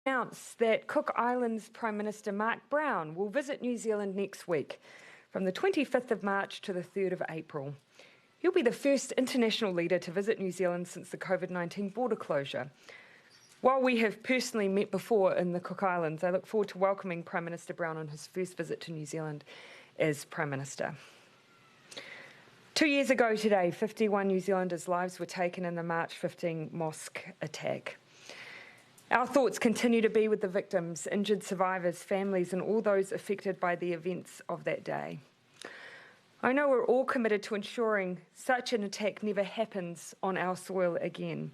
Announced that Cook Islands Prime Minister Mark Brown will visit New Zealand next week from the 25th of March to the 3rd of April. He'll be the first international leader to visit New Zealand since the COVID-19 border closure. While we have personally met before in the Cook Islands, I look forward to welcoming Prime Minister Brown on his first visit to New Zealand as Prime Minister. 2 years ago today, 51 New Zealanders' lives were taken in the March 15 mosque attack. Our thoughts continue to be with the victims, injured survivors, families, and all those affected by the events of that day. I know we're all committed to ensuring such an attack never happens on our soil again.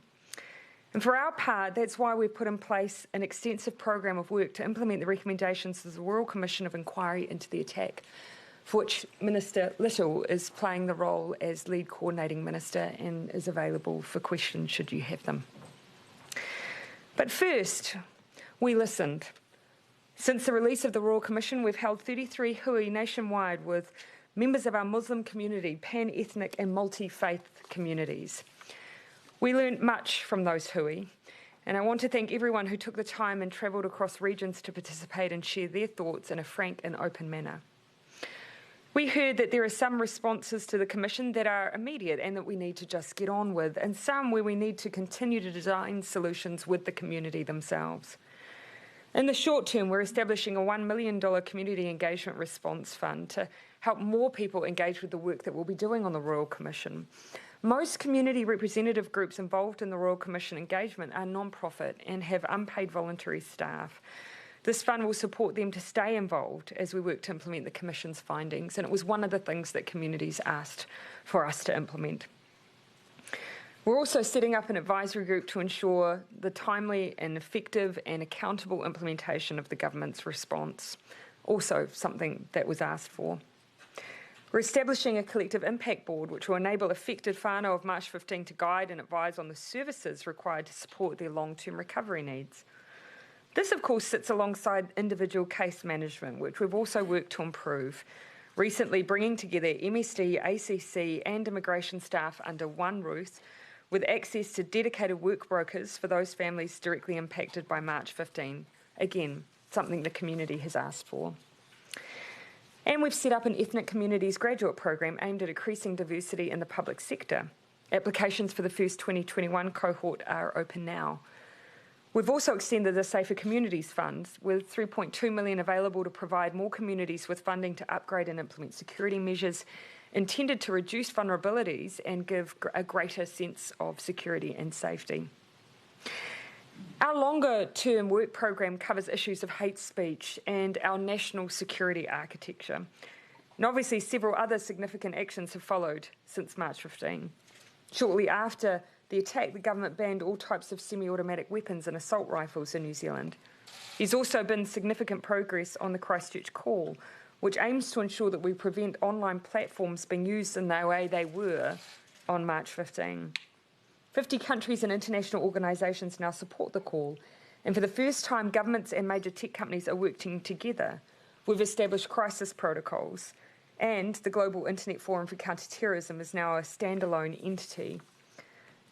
And for our part, that's why we've put in place an extensive program of work to implement the recommendations of the Royal Commission of Inquiry into the attack, for which Minister Little is playing the role as lead coordinating minister and is available for questions should you have them. But first, we listened. Since the release of the Royal Commission, we've held 33 hui nationwide with members of our Muslim community, pan-ethnic and multi-faith communities. We learned much from those hui, and I want to thank everyone who took the time and travelled across regions to participate and share their thoughts in a frank and open manner. We heard that there are some responses to the Commission that are immediate and that we need to just get on with, and some where we need to continue to design solutions with the community themselves. In the short term, we're establishing a $1 million Community Engagement Response Fund to help more people engage with the work that we'll be doing on the Royal Commission. Most community representative groups involved in the Royal Commission engagement are non-profit and have unpaid voluntary staff. This fund will support them to stay involved as we work to implement the Commission's findings, and it was one of the things that communities asked for us to implement. We're also setting up an advisory group to ensure the timely and effective and accountable implementation of the government's response, also something that was asked for. We're establishing a collective impact board which will enable affected whānau of March 15 to guide and advise on the services required to support their long-term recovery needs. This, of course, sits alongside individual case management, which we've also worked to improve, recently bringing together MSD, ACC and immigration staff under one roof, with access to dedicated work brokers for those families directly impacted by March 15. Again, something the community has asked for. And we've set up an Ethnic Communities graduate program aimed at increasing diversity in the public sector. Applications for the first 2021 cohort are open now. We've also extended the Safer Communities Fund, with $3.2 million available to provide more communities with funding to upgrade and implement security measures intended to reduce vulnerabilities and give a greater sense of security and safety. Our longer-term work program covers issues of hate speech and our national security architecture. And obviously, several other significant actions have followed since March 15. Shortly after the attack, the government banned all types of semi-automatic weapons and assault rifles in New Zealand. There's also been significant progress on the Christchurch Call, which aims to ensure that we prevent online platforms being used in the way they were on March 15. 50 countries and international organisations now support the call, and for the first time, governments and major tech companies are working together. We've established crisis protocols, and the Global Internet Forum for Counter-Terrorism is now a standalone entity.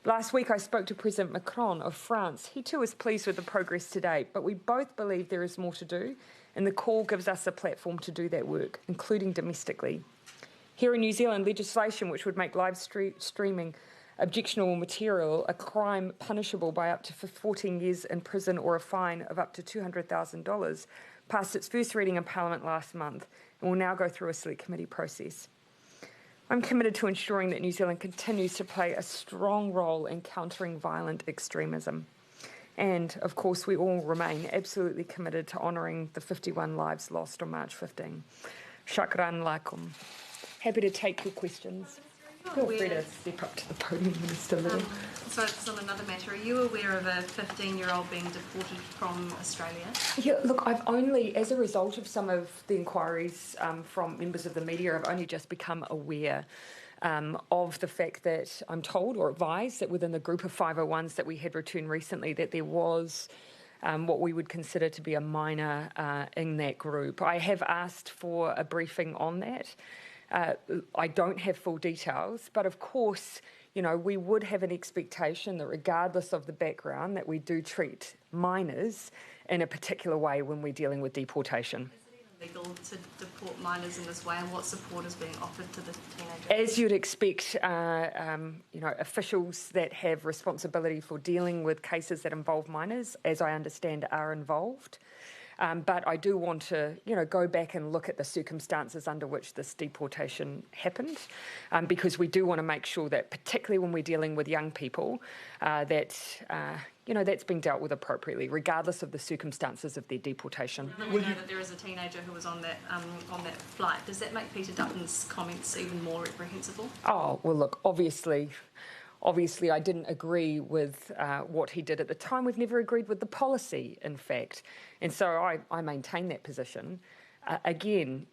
Last week, I spoke to President Macron of France. He too is pleased with the progress to date, but we both believe there is more to do, and the call gives us a platform to do that work, including domestically. Here in New Zealand, legislation which would make live streaming objectionable material a crime punishable by up to 14 years in prison or a fine of up to $200,000 passed its first reading in Parliament last month and will now go through a select committee process. I'm committed to ensuring that New Zealand continues to play a strong role in countering violent extremism. And, of course, we all remain absolutely committed to honouring the 51 lives lost on March 15. Shukran lakum. Happy to take your questions. Feel free to step up to the podium, Minister Little. So it's on another matter. Are you aware of a 15-year-old being deported from Australia? Yeah, look, I've only, as a result of some of the inquiries from members of the media, I've only just become aware of the fact that I'm told or advised that within the group of 501s that we had returned recently that there was what we would consider to be a minor in that group. I have asked for a briefing on that. I don't have full details, but of course we would have an expectation that regardless of the background, that we do treat minors in a particular way when we're dealing with deportation. Legal to deport minors in this way, and what support is being offered to the teenagers? As you'd expect, officials that have responsibility for dealing with cases that involve minors, as I understand, are involved. But I do want to, go back and look at the circumstances under which this deportation happened, because we do want to make sure that, particularly when we're dealing with young people, that's being dealt with appropriately, regardless of the circumstances of their deportation. We know that there is a teenager who was on that flight. Does that make Peter Dutton's comments even more reprehensible? Oh, well, look, obviously I didn't agree with what he did at the time. We've never agreed with the policy, in fact. And so I maintain that position. Again,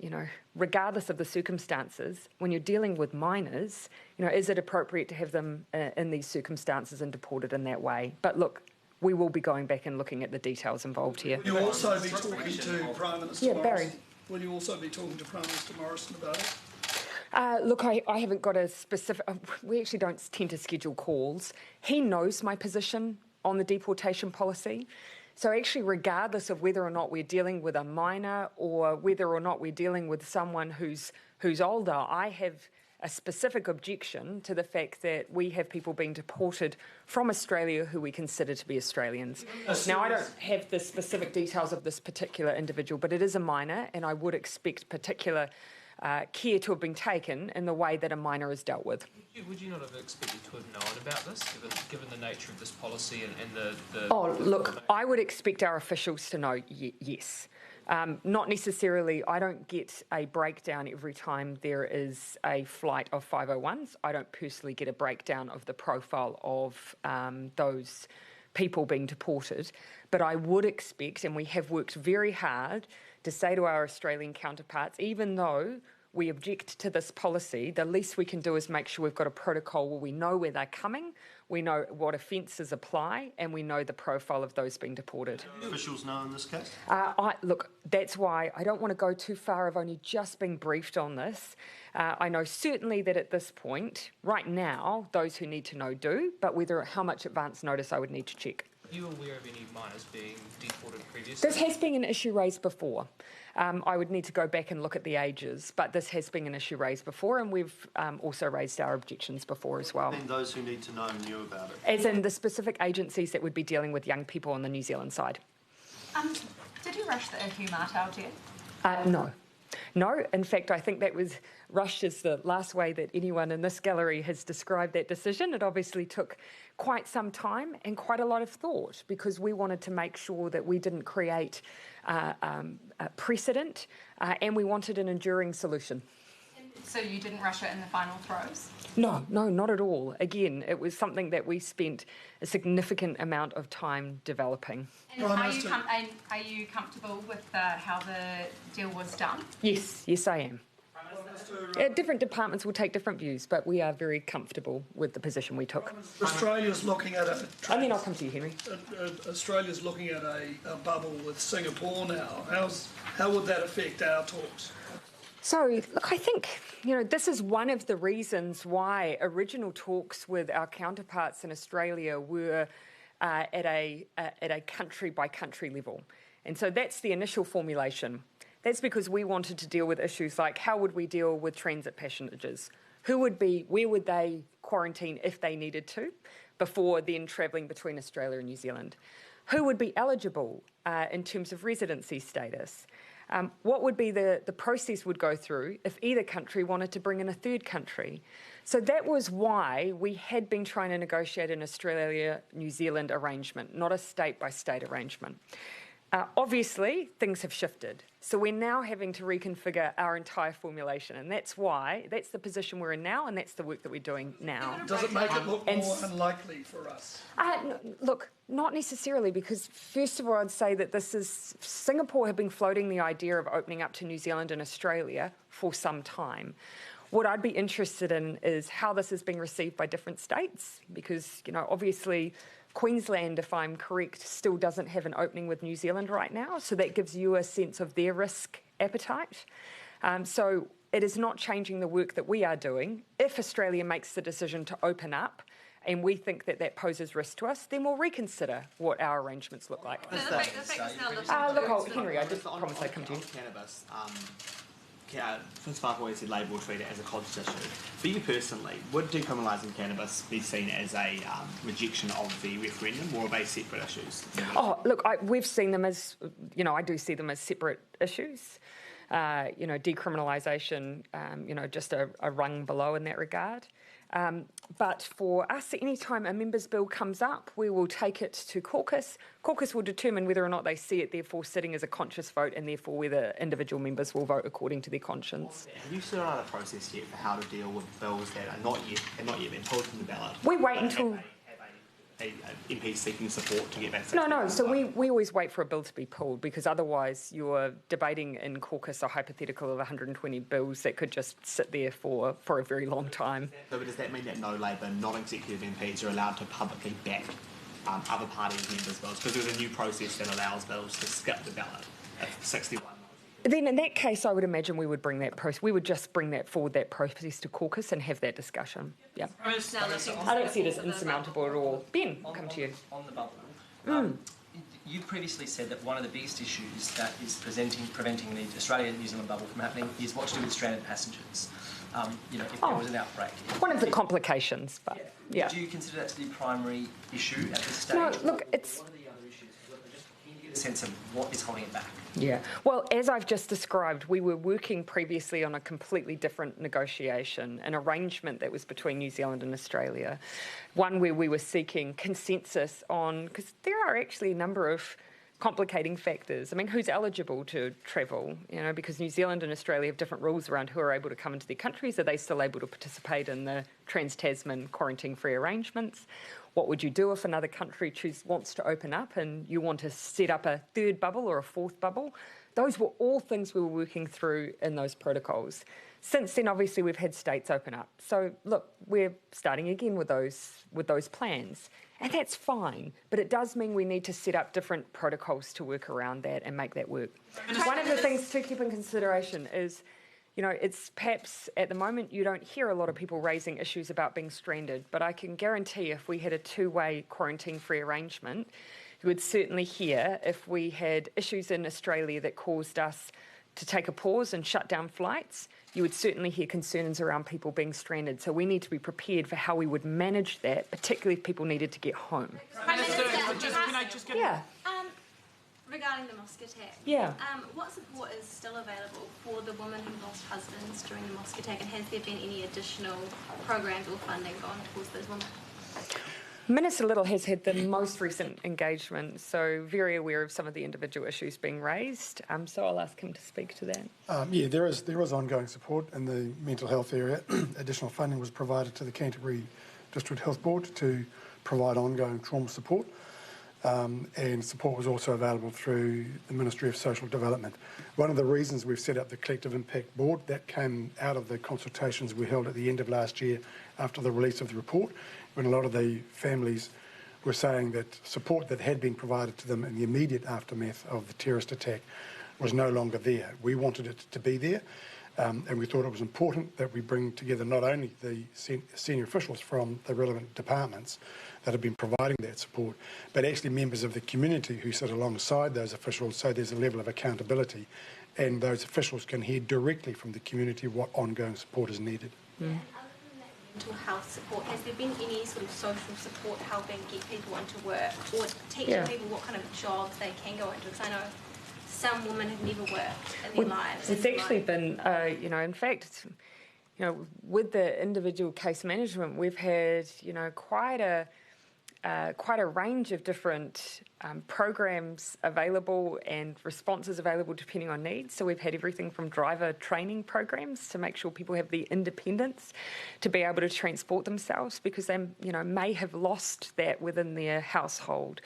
regardless of the circumstances, when you're dealing with minors, is it appropriate to have them in these circumstances and deported in that way? But look, we will be going back and looking at the details involved here. Will you also be talking to Prime Minister Morrison? Barry. Will you also be talking to Prime Minister Morrison about it? Look, I haven't got a specific... we actually don't tend to schedule calls. He knows my position on the deportation policy. So actually, regardless of whether or not we're dealing with a minor or whether or not we're dealing with someone who's older, I have a specific objection to the fact that we have people being deported from Australia who we consider to be Australians. Now, I don't have the specific details of this particular individual, but it is a minor, and I would expect particular care to have been taken in the way that a minor is dealt with. Would you not have expected to have known about this, given the nature of this policy and the... Oh, look, I would expect our officials to know, yes. Not necessarily, I don't get a breakdown every time there is a flight of 501s. I don't personally get a breakdown of the profile of those people being deported. But I would expect, and we have worked very hard to say to our Australian counterparts, even though we object to this policy, the least we can do is make sure we've got a protocol where we know where they're coming, we know what offences apply, and we know the profile of those being deported. Do officials know in this case? Look, that's why I don't want to go too far. I've only just been briefed on this. I know certainly that at this point, right now, those who need to know do, but how much advance notice I would need to check. Are you aware of any minors being deported previously? This has been an issue raised before. I would need to go back and look at the ages, but this has been an issue raised before, and we've also raised our objections before as well. And those who need to know knew about it? As in the specific agencies that would be dealing with young people on the New Zealand side. Did you rush the Ihu Mātau deal? No. No, in fact, I think that was rushed as the last way that anyone in this gallery has described that decision. It obviously took quite some time and quite a lot of thought, because we wanted to make sure that we didn't create a precedent, and we wanted an enduring solution. So you didn't rush it in the final throes? No, not at all. Again, it was something that we spent a significant amount of time developing. And are you comfortable with how the deal was done? Yes, I am. Different departments will take different views, but we are very comfortable with the position we took. Australia's looking at a... And then I'll come to you, Henry. Australia's looking at a bubble with Singapore now. How would that affect our talks? So, look, I think, this is one of the reasons why original talks with our counterparts in Australia were at a country-by-country level. And so that's the initial formulation. That's because we wanted to deal with issues like how would we deal with transit passengers? Where would they quarantine if they needed to before then travelling between Australia and New Zealand? Who would be eligible in terms of residency status? What would be the process would go through if either country wanted to bring in a third country? So that was why we had been trying to negotiate an Australia-New Zealand arrangement, not a state-by-state arrangement. Obviously, things have shifted. So we're now having to reconfigure our entire formulation, and that's the position we're in now, and that's the work that we're doing now. Does it make it look more unlikely for us? Look, not necessarily, because first of all, I'd say that Singapore have been floating the idea of opening up to New Zealand and Australia for some time. What I'd be interested in is how this is being received by different states, because, obviously Queensland, if I'm correct, still doesn't have an opening with New Zealand right now, so that gives you a sense of their risk appetite. So it is not changing the work that we are doing. If Australia makes the decision to open up and we think that that poses risk to us, then we'll reconsider what our arrangements look like. So the fact it's now lifted Henry, I did promise I'd come to you. Cannabis, Prince Mark always said Labour will treat it as a conscious issue. For you personally, would decriminalising cannabis be seen as a rejection of the referendum, or are they separate issues? Oh, look, we've seen them as, I do see them as separate issues. Decriminalisation, just a rung below in that regard. But for us, any time a members' bill comes up, we will take it to caucus. Caucus will determine whether or not they see it, therefore sitting as a conscious vote, and therefore whether individual members will vote according to their conscience. Have you started a process yet for how to deal with bills that are not yet been pulled from the ballot? We wait until... MPs seeking support to get that. No. So we always wait for a bill to be pulled, because otherwise you're debating in caucus a hypothetical of 120 bills that could just sit there for a very long time. So does that mean that no Labour non-executive MPs are allowed to publicly back other parties' members' bills? Because there's a new process that allows bills to skip the ballot at 61. Then in that case, I would imagine we would we would just bring that process to caucus and have that discussion. Yeah. now lifting I don't see it as insurmountable at all. Ben, I'll come to you. On the bubble. You previously said that one of the biggest issues that is preventing the Australia-New Zealand bubble from happening is what to do with stranded passengers. If there was an outbreak. One of the complications, but yeah. Do you consider that to be the primary issue at this stage? No, look, it's... What are the other issues? Just keen to get a sense of what is holding it back. Yeah. Well, as I've just described, we were working previously on a completely different negotiation, an arrangement that was between New Zealand and Australia, one where we were seeking consensus on, because there are actually a number of complicating factors. I mean, who's eligible to travel? Because New Zealand and Australia have different rules around who are able to come into their countries. Are they still able to participate in the Trans-Tasman quarantine-free arrangements? What would you do if another country wants to open up and you want to set up a third bubble or a fourth bubble? Those were all things we were working through in those protocols. Since then, obviously, we've had states open up. So, look, we're starting again with those plans. And that's fine, but it does mean we need to set up different protocols to work around that and make that work. One of the things to keep in consideration is, it's perhaps at the moment you don't hear a lot of people raising issues about being stranded, but I can guarantee if we had a two-way quarantine-free arrangement, you would certainly hear if we had issues in Australia that caused us to take a pause and shut down flights, you would certainly hear concerns around people being stranded. So we need to be prepared for how we would manage that, particularly if people needed to get home. Regarding the mosque attack, what support is still available for the women who lost husbands during the mosque attack, and has there been any additional programs or funding gone towards those women? Minister Little has had the most recent engagement, so very aware of some of the individual issues being raised. So I'll ask him to speak to that. There is ongoing support in the mental health area. Additional funding was provided to the Canterbury District Health Board to provide ongoing trauma support. And support was also available through the Ministry of Social Development. One of the reasons we've set up the Collective Impact Board, that came out of the consultations we held at the end of last year after the release of the report, when a lot of the families were saying that support that had been provided to them in the immediate aftermath of the terrorist attack was no longer there. We wanted it to be there, and we thought it was important that we bring together not only the senior officials from the relevant departments that have been providing that support, but actually members of the community who sit alongside those officials, so there's a level of accountability and those officials can hear directly from the community what ongoing support is needed. And other than that mental health support, has there been any sort of social support helping get people into work or teaching people what kind of jobs they can go into? Because I know some women have never worked in their lives. It's actually been, in fact, with the individual case management, we've had, quite a range of different programs available and responses available depending on needs. So we've had everything from driver training programs to make sure people have the independence to be able to transport themselves because they, may have lost that within their household.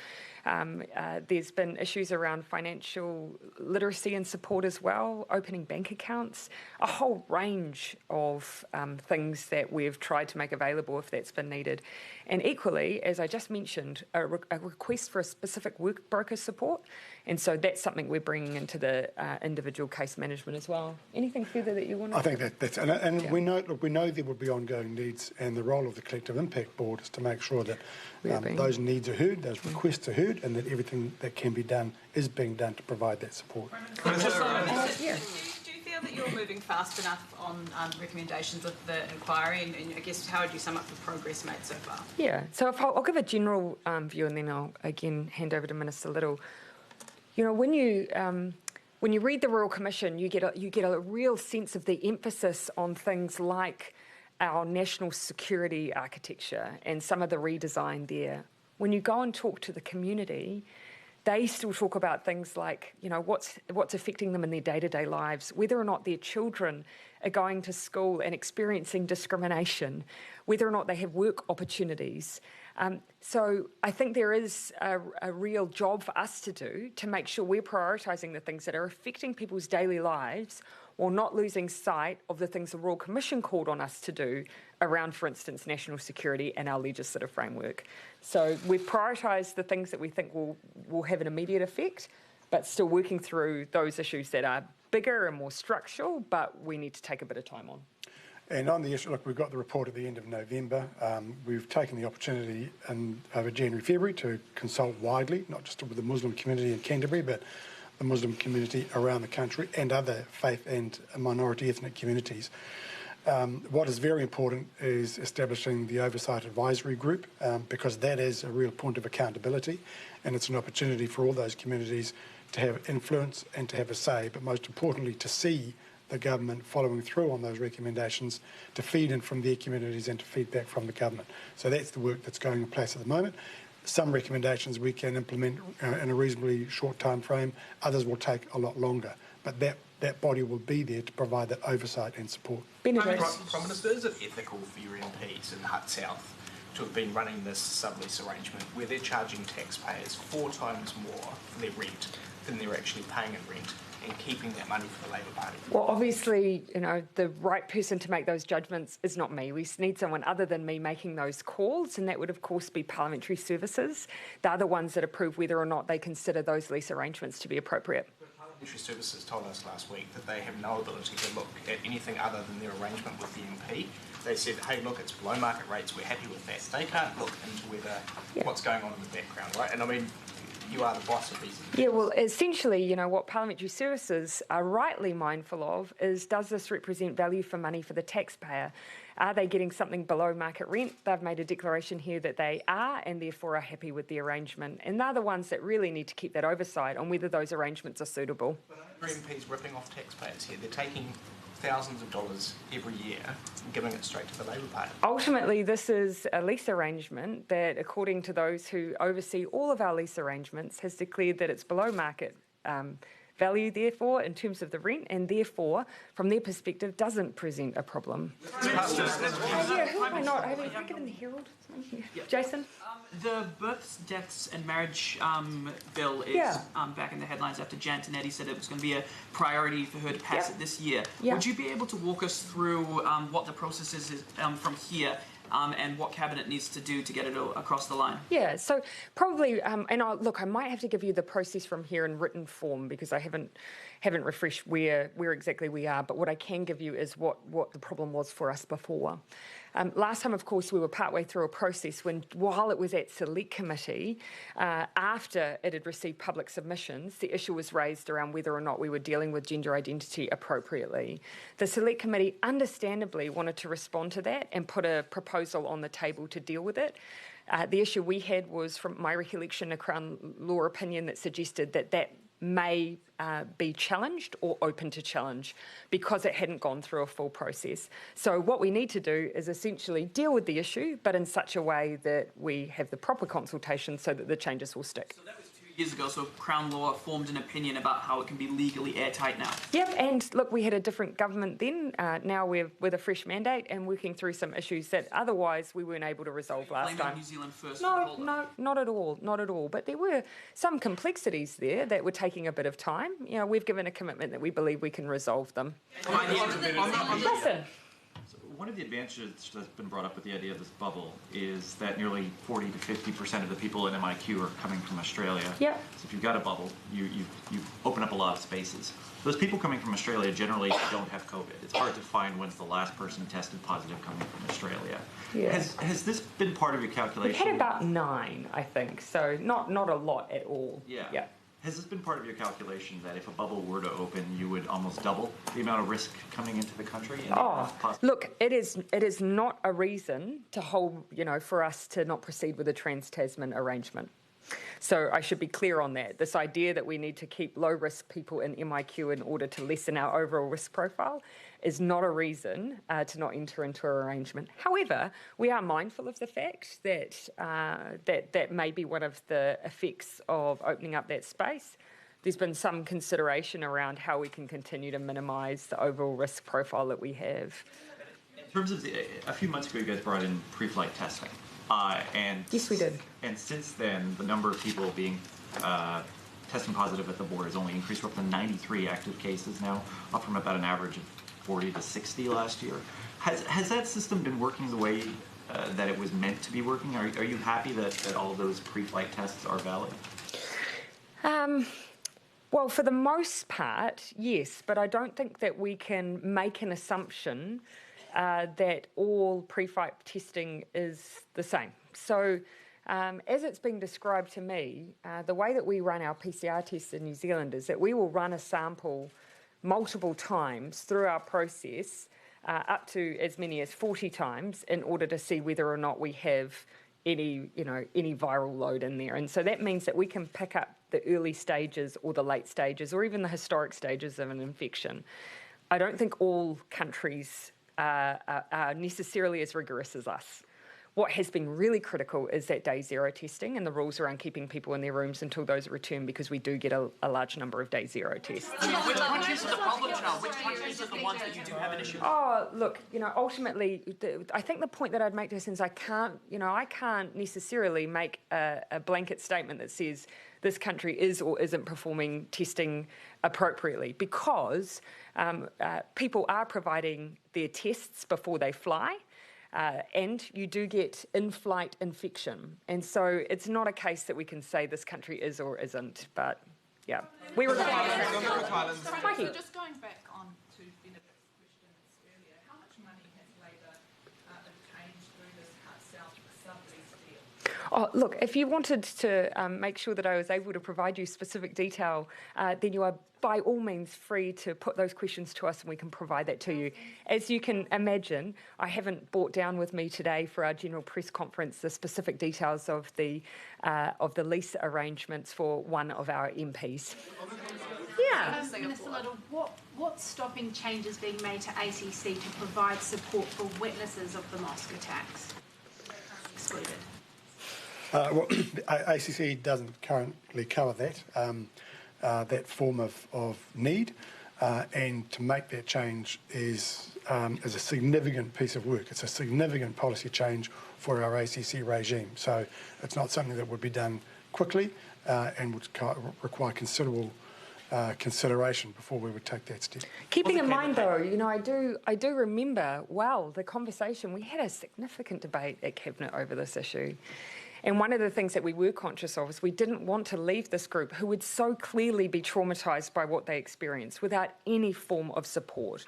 There's been issues around financial literacy and support as well, opening bank accounts, a whole range of things that we've tried to make available if that's been needed. And equally, as I just mentioned, a request for a specific work broker support. And so that's something we're bringing into the individual case management as well. Anything further that you want to... I think that's... And yeah. we know there will be ongoing needs, and the role of the Collective Impact Board is to make sure that those needs are heard, those requests are heard, and that everything that can be done is being done to provide that support. Do you feel that you're moving fast enough on recommendations of the inquiry, and I guess how would you sum up the progress made so far? Yeah, so if I'll give a general view, and then I'll again hand over to Minister Little. You know, when you read the Royal Commission, you get a real sense of the emphasis on things like our national security architecture and some of the redesign there. When you go and talk to the community, they still talk about things like, you know, what's affecting them in their day-to-day lives, whether or not their children are going to school and experiencing discrimination, whether or not they have work opportunities. So I think there is a real job for us to do to make sure we're prioritising the things that are affecting people's daily lives while not losing sight of the things the Royal Commission called on us to do around, for instance, national security and our legislative framework. So we've prioritised the things that we think will have an immediate effect, but still working through those issues that are bigger and more structural, but we need to take a bit of time on. And on the issue, look, we've got the report at the end of November. We've taken the opportunity over January, February to consult widely, not just with the Muslim community in Canterbury, but the Muslim community around the country and other faith and minority ethnic communities. What is very important is establishing the Oversight Advisory Group because that is a real point of accountability, and it's an opportunity for all those communities to have influence and to have a say, but most importantly to see the government following through on those recommendations, to feed in from their communities and to feed back from the government. So that's the work that's going in place at the moment. Some recommendations we can implement in a reasonably short time frame, others will take a lot longer, but that body will be there to provide that oversight and support. Prime Minister, is it ethical for your MPs in Hutt South to have been running this sublease arrangement where they're charging taxpayers 4 times more for their rent than they're actually paying in rent, and keeping that money for the Labour Party? Well, obviously, you know, the right person to make those judgments is not me. We need someone other than me making those calls, and that would, of course, be Parliamentary Services. They're the ones that approve whether or not they consider those lease arrangements to be appropriate. Parliamentary Services told us last week that they have no ability to look at anything other than their arrangement with the MP. They said, hey, look, it's below market rates, we're happy with that. They can't look into what's going on in the background, right? And I mean, you are the boss of these. Yeah, well, essentially, you know, what Parliamentary Services are rightly mindful of is, does this represent value for money for the taxpayer? Are they getting something below market rent? They've made a declaration here that they are, and therefore are happy with the arrangement. And they're the ones that really need to keep that oversight on whether those arrangements are suitable. But MPs ripping off taxpayers here. They're taking thousands of dollars every year and giving it straight to the Labour Party. Ultimately, this is a lease arrangement that, according to those who oversee all of our lease arrangements, has declared that it's below market value, therefore, in terms of the rent, and therefore, from their perspective, doesn't present a problem. Who am I not? Have I given the Herald? Jason? The births, deaths and marriage bill is back in the headlines after Jan Tinetti said it was going to be a priority for her to pass it this year. Would you be able to walk us through what the process is from here and what Cabinet needs to do to get it across the line? Yeah, so probably, and I might have to give you the process from here in written form because I haven't refreshed where exactly we are, but what I can give you is what the problem was for us before. Last time, of course, we were partway through a process while it was at Select Committee, after it had received public submissions, the issue was raised around whether or not we were dealing with gender identity appropriately. The Select Committee understandably wanted to respond to that and put a proposal on the table to deal with it. The issue we had was, from my recollection, a Crown Law opinion that suggested that may be challenged or open to challenge because it hadn't gone through a full process. So what we need to do is essentially deal with the issue, but in such a way that we have the proper consultation so that the changes will stick. So that was 2 Years ago, so Crown Law formed an opinion about how it can be legally airtight now. Yep, and look, we had a different government then. Now we're with a fresh mandate and working through some issues that otherwise we weren't able to resolve last time. New Zealand first. No, not at all, not at all. But there were some complexities there that were taking a bit of time. You know, we've given a commitment that we believe we can resolve them. Listen. One of the advantages that's been brought up with the idea of this bubble is that nearly 40 to 50% of the people in MIQ are coming from Australia. Yeah. So if you've got a bubble, you open up a lot of spaces. Those people coming from Australia generally don't have COVID. It's hard to find when's the last person tested positive coming from Australia. Yeah. Has this been part of your calculation? We had about 9, I think, so not a lot at all. Yeah. Has this been part of your calculation that if a bubble were to open, you would almost double the amount of risk coming into the country? Look, it is not a reason to hold, for us to not proceed with a Trans-Tasman arrangement. So I should be clear on that. This idea that we need to keep low-risk people in MIQ in order to lessen our overall risk profile is not a reason to not enter into an arrangement. However, we are mindful of the fact that that may be one of the effects of opening up that space. There's been some consideration around how we can continue to minimise the overall risk profile that we have. In terms of a few months ago, you guys brought in pre-flight testing. Yes, we did. And since then, the number of people being testing positive at the border has only increased. We're up to 93 active cases now, up from about an average of 40 to 60 last year. Has that system been working the way that it was meant to be working? Are you happy that all of those pre-flight tests are valid? Well, for the most part, yes, but I don't think that we can make an assumption that all pre-flight testing is the same. So as it's being described to me, the way that we run our PCR tests in New Zealand is that we will run a sample multiple times through our process, up to as many as 40 times, in order to see whether or not we have any viral load in there. And so that means that we can pick up the early stages or the late stages or even the historic stages of an infection. I don't think all countries are necessarily as rigorous as us. What has been really critical is that day zero testing and the rules around keeping people in their rooms until those are returned, because we do get a large number of day zero tests. Which countries are the problem child? Which countries are the ones that you do have an issue with? Oh, look, ultimately, I think the point that I'd make to this is I can't necessarily make a blanket statement that says this country is or isn't performing testing appropriately, because people are providing their tests before they fly. And you do get in-flight infection. And so it's not a case that we can say this country is or isn't, but yeah. We require... So just going back on to Benedikt's questions earlier, how much money has Labor obtained through this South sublease deal? Oh, look, if you wanted to make sure that I was able to provide you specific detail, then you are by all means free to put those questions to us and we can provide that to you. As you can imagine, I haven't brought down with me today for our general press conference the specific details of the lease arrangements for one of our MPs. Yeah. Minister Little, what's stopping changes being made to ACC to provide support for witnesses of the mosque attacks? Excluded. Well, ACC doesn't currently cover that form of need, and to make that change is a significant piece of work. It's a significant policy change for our ACC regime. So it's not something that would be done quickly and would require considerable consideration before we would take that step. Keeping in mind, though, I do remember well the conversation. We had a significant debate at Cabinet over this issue. And one of the things that we were conscious of is we didn't want to leave this group who would so clearly be traumatised by what they experienced without any form of support.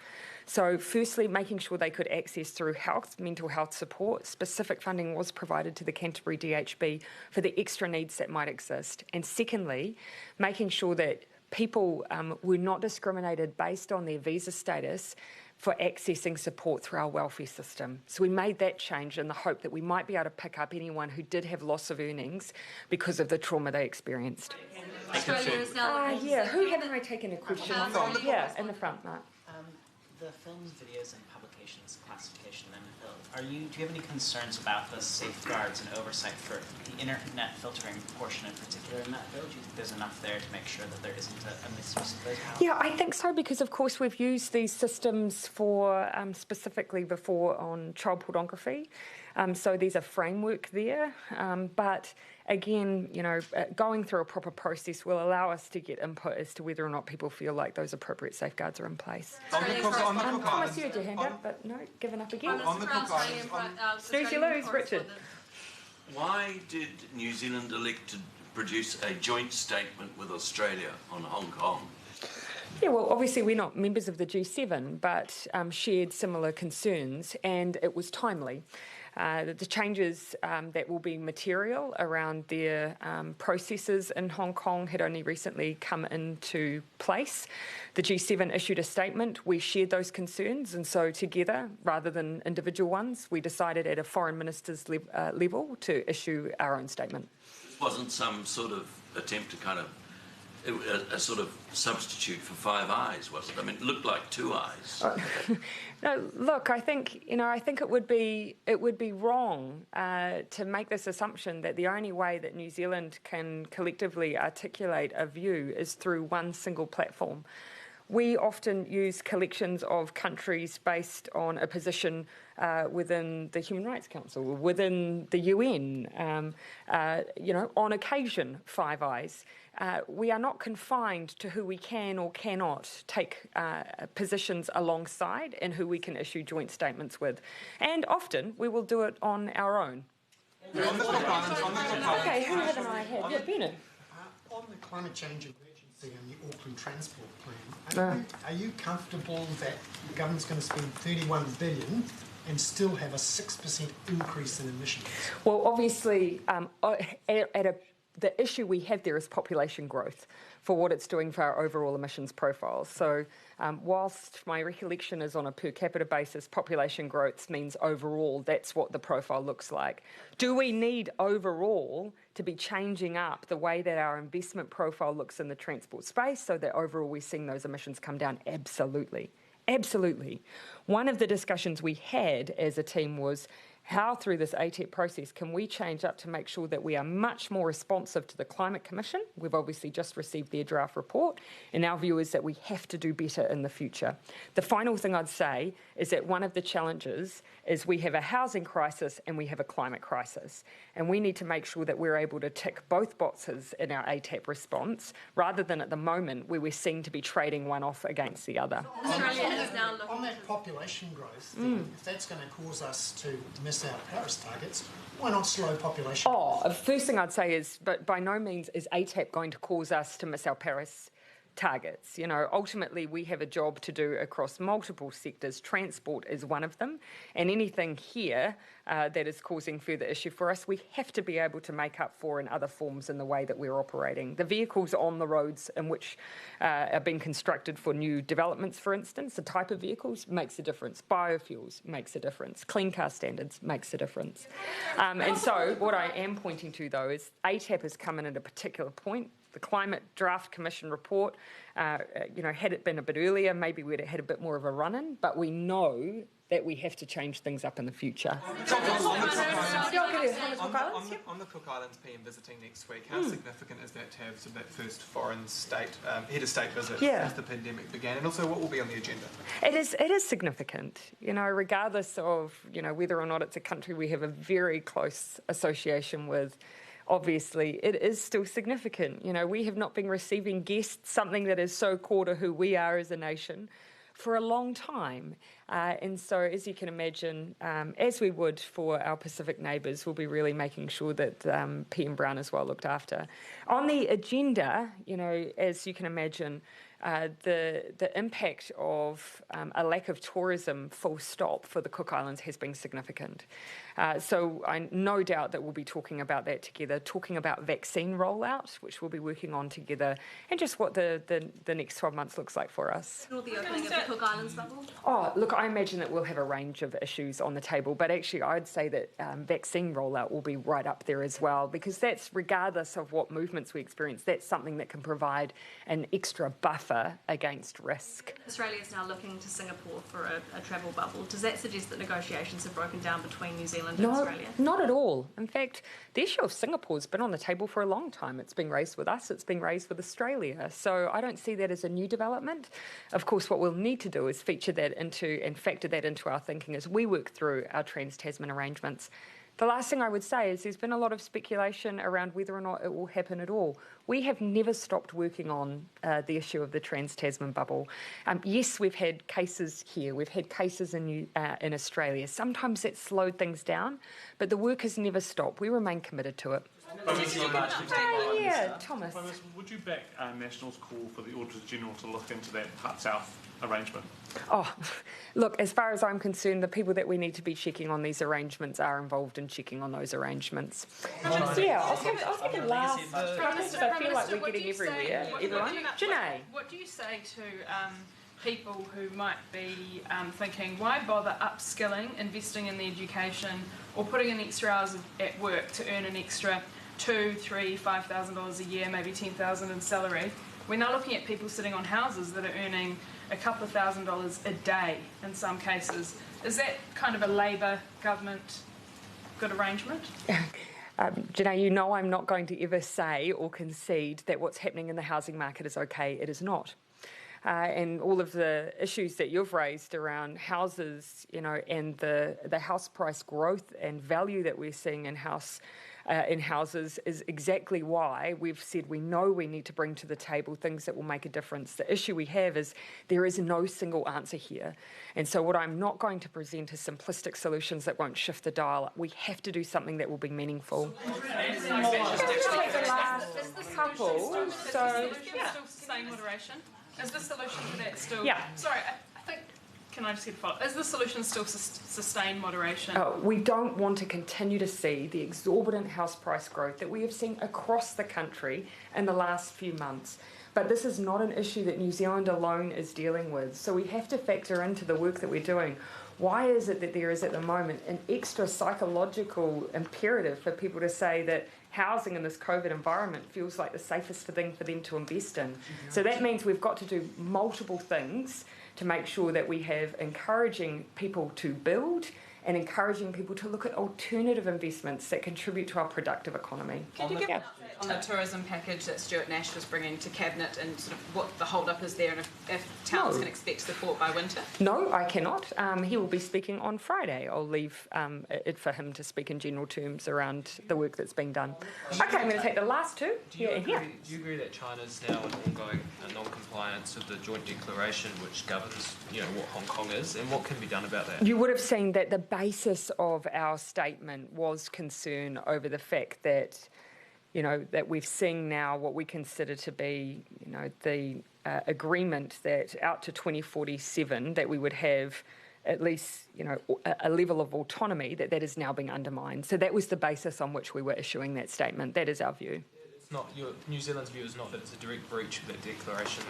So firstly, making sure they could access through mental health support. Specific funding was provided to the Canterbury DHB for the extra needs that might exist. And secondly, making sure that people were not discriminated based on their visa status for accessing support through our welfare system. So we made that change in the hope that we might be able to pick up anyone who did have loss of earnings because of the trauma they experienced. Yeah, who haven't I taken a question from? Yeah, in the front, Mark. The films, videos and publications Nations classification amendment bill. Do you have any concerns about the safeguards and oversight for the internet filtering portion in particular in that bill? Do you think there's enough there to make sure that there isn't a misuse of those powers? Yeah, I think so, because of course we've used these systems for specifically before on child pornography. So there's a framework there, but again, going through a proper process will allow us to get input as to whether or not people feel like those appropriate safeguards are in place. Thomas, you had your hand up, but no, given up again. On the Cook Islands, Snooze you lose, Richard. why did New Zealand elect to produce a joint statement with Australia on Hong Kong? Yeah, well, obviously we're not members of the G7, but shared similar concerns, and it was timely. The changes that will be material around their processes in Hong Kong had only recently come into place. The G7 issued a statement. We shared those concerns, and so together, rather than individual ones, we decided at a foreign minister's level to issue our own statement. This wasn't some sort of attempt to kind of a sort of substitute for Five Eyes, was it? I mean, it looked like Two Eyes. No, look, I think it would be wrong to make this assumption that the only way that New Zealand can collectively articulate a view is through one single platform. We often use collections of countries based on a position within the Human Rights Council, within the UN, on occasion, Five Eyes. We are not confined to who we can or cannot take positions alongside and who we can issue joint statements with. And often we will do it on our own. Okay, who haven't I had? Yeah, Bernard. On the climate change emergency and the Auckland Transport Plan, are you comfortable that the government's going to spend $31 billion and still have a 6% increase in emissions? Well, obviously, the issue we have there is population growth for what it's doing for our overall emissions profile. So whilst my recollection is on a per capita basis, population growth means overall that's what the profile looks like. Do we need overall to be changing up the way that our investment profile looks in the transport space so that overall we're seeing those emissions come down? Absolutely. Absolutely. One of the discussions we had as a team was how through this ATEP process can we change up to make sure that we are much more responsive to the Climate Commission. We've obviously just received their draft report, and our view is that we have to do better in the future. The final thing I'd say is that one of the challenges is we have a housing crisis and we have a climate crisis, and we need to make sure that we're able to tick both boxes in our ATEP response, rather than at the moment where we're seen to be trading one off against the other. On that population growth, if that's going to cause us to miss our Paris targets, why not slow population growth? First thing I'd say is, but by no means is ATEP going to cause us to miss our Paris targets. Ultimately we have a job to do across multiple sectors. Transport is one of them, and anything here that is causing further issue for us, we have to be able to make up for in other forms in the way that we're operating. The vehicles on the roads in which are being constructed for new developments, for instance, the type of vehicles makes a difference. Biofuels makes a difference. Clean car standards makes a difference. And so what I am pointing to, though, is ATEP has come in at a particular point. The Climate Draft Commission report, had it been a bit earlier, maybe we'd have had a bit more of a run-in, but we know that we have to change things up in the future. On the Cook Islands PM visiting next week, how significant is that to have sort of that first foreign state, head of state visit since the pandemic began? And also, what will be on the agenda? It is significant, regardless of, whether or not it's a country we have a very close association with. Obviously, it is still significant. We have not been receiving guests, something that is so core to who we are as a nation, for a long time. And so, as you can imagine, as we would for our Pacific neighbours, we'll be really making sure that PM Brown is well looked after. On the agenda, as you can imagine, the impact of a lack of tourism, full stop, for the Cook Islands has been significant. So I no doubt that we'll be talking about that together, talking about vaccine rollout, which we'll be working on together, and just what the next 12 months looks like for us. Will the opening of the Cook Islands bubble? Oh, look, I imagine that we'll have a range of issues on the table, but actually I'd say that vaccine rollout will be right up there as well, because that's, regardless of what movements we experience, that's something that can provide an extra buffer against risk. Australia is now looking to Singapore for a travel bubble. Does that suggest that negotiations have broken down between New Zealand and Australia? Not at all. In fact, the issue of Singapore has been on the table for a long time. It's been raised with us, it's been raised with Australia. So I don't see that as a new development. Of course, what we'll need to do is feature that into and factor that into our thinking as we work through our Trans-Tasman arrangements. The last thing I would say is there's been a lot of speculation around whether or not it will happen at all. We have never stopped working on the issue of the Trans-Tasman bubble. Yes, we've had cases here, we've had cases in Australia. Sometimes that slowed things down, but the work has never stopped. We remain committed to it. Yeah, Thomas. Would you back National's call for the Auditor General to look into that Hut South arrangement? Oh, look, as far as I'm concerned, the people that we need to be checking on these arrangements are involved in checking on those arrangements. Yeah, I'll take the last because I feel like we're getting everywhere. Everyone? Janae. What do you say to people who might be thinking, why bother upskilling, investing in the education, or putting in extra hours at work to earn an extra $2,000, $3,000, $5,000 a year, maybe $10,000 in salary? We're now looking at people sitting on houses that are earning a couple of $1,000s a day in some cases. Is that kind of a Labor government good arrangement? Janae, you know I'm not going to ever say or concede that what's happening in the housing market is okay. It is not. And all of the issues that you've raised around houses, you know, and the house price growth and value that we're seeing in houses is exactly why we've said we know we need to bring to the table things that will make a difference. The issue we have is there is no single answer here. And so what I'm not going to present is simplistic solutions that won't shift the dial. We have to do something that will be meaningful. Sustained moderation? Is the solution to that still... Yeah. Sorry, I think... Can I just get a follow-up? Is the solution still sustained moderation? We don't want to continue to see the exorbitant house price growth that we have seen across the country in the last few months. But this is not an issue that New Zealand alone is dealing with. So we have to factor into the work that we're doing. Why is it that there is at the moment an extra psychological imperative for people to say that housing in this COVID environment feels like the safest thing for them to invest in? So that means we've got to do multiple things to make sure that we have encouraging people to build and encouraging people to look at alternative investments that contribute to our productive economy. Can you give an update on the tourism package that Stuart Nash was bringing to Cabinet and sort of what the hold-up is there and if towns can expect support by winter? No, I cannot. He will be speaking on Friday. I'll leave it for him to speak in general terms around the work that's being done. Okay, I'm going to take the last two. Do you agree that China's now in ongoing non-compliance of the joint declaration which governs, you know, what Hong Kong is, and what can be done about that? You would have seen that the basis of our statement was concern over the fact that, you know, that we've seen now what we consider to be, you know, the agreement that out to 2047 that we would have at least, you know, a level of autonomy, that is now being undermined. So that was the basis on which we were issuing that statement. That is our view. It's not New Zealand's view is not that it's a direct breach of that declaration,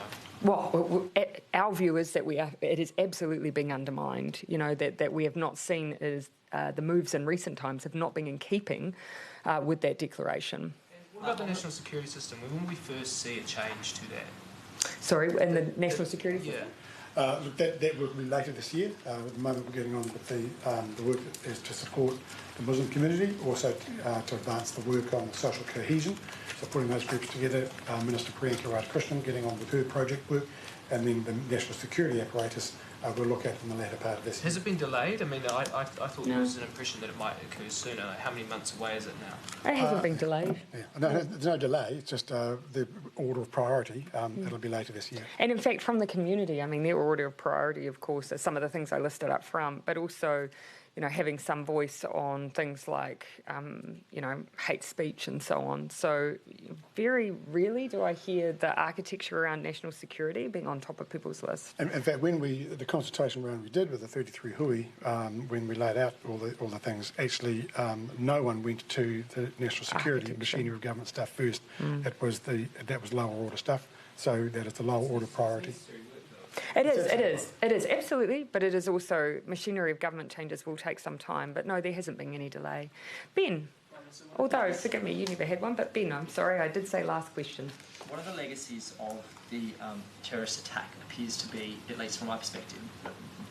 though. Well, our view is that it is absolutely being undermined. You know, that we have not seen is the moves in recent times have not been in keeping with that declaration. What about the national security system? When will we first see a change to that? Sorry, in the national security system? Look, that will be later this year. At the moment, we're getting on with the work that is to support the Muslim community, also to advance the work on social cohesion. So putting those groups together, Minister Priyanka Radhakrishnan getting on with her project work, and then the national security apparatus we'll look at in the latter part of this year. Has it been delayed? I mean, I thought there was an impression that it might occur sooner. How many months away is it now? It hasn't been delayed. Yeah. No, there's no delay. It's just the order of priority. It'll be later this year. And in fact, from the community, I mean, their order of priority, of course, are some of the things I listed up front, but also, you know, having some voice on things like, you know, hate speech and so on. So very rarely do I hear the architecture around national security being on top of people's lists. In fact, when the consultation round we did with the 33 hui, when we laid out all the things, actually no one went to the national security machinery of government stuff first. That was lower order stuff. So that is the lower order priority. It is, absolutely, but it is also, machinery of government changes will take some time, but no, there hasn't been any delay. Ben, although, forgive me, you never had one, but Ben, I'm sorry, I did say last question. One of the legacies of the terrorist attack appears to be, at least from my perspective,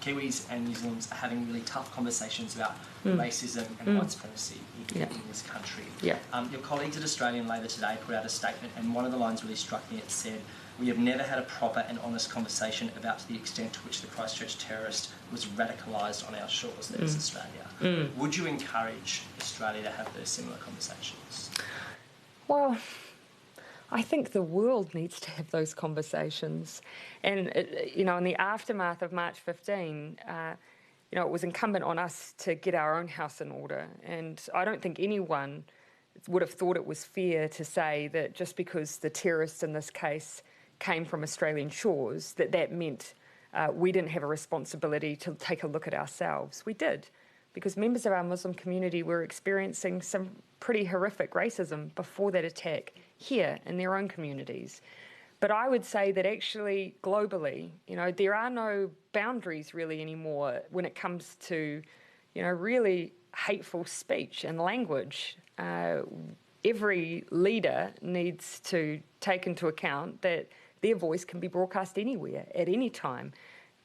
Kiwis and New Zealanders are having really tough conversations about racism and white supremacy in this country. Your colleagues at Australian Labor today put out a statement, and one of the lines really struck me. It said, "We have never had a proper and honest conversation about the extent to which the Christchurch terrorist was radicalised on our shores," that is Australia. Would you encourage Australia to have those similar conversations? Well, I think the world needs to have those conversations. And, in the aftermath of March 15, it was incumbent on us to get our own house in order. And I don't think anyone would have thought it was fair to say that just because the terrorists in this case came from Australian shores, that meant we didn't have a responsibility to take a look at ourselves. We did, because members of our Muslim community were experiencing some pretty horrific racism before that attack here in their own communities. But I would say that actually globally, there are no boundaries really anymore when it comes to, really hateful speech and language. Every leader needs to take into account that their voice can be broadcast anywhere, at any time.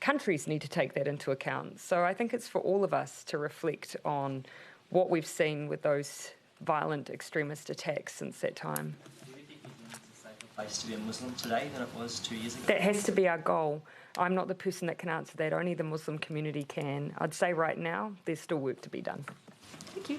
Countries need to take that into account. So I think it's for all of us to reflect on what we've seen with those violent extremist attacks since that time. Do you think New Zealand is a safer place to be a Muslim today than it was 2 years ago? That has to be our goal. I'm not the person that can answer that. Only the Muslim community can. I'd say right now, there's still work to be done. Thank you.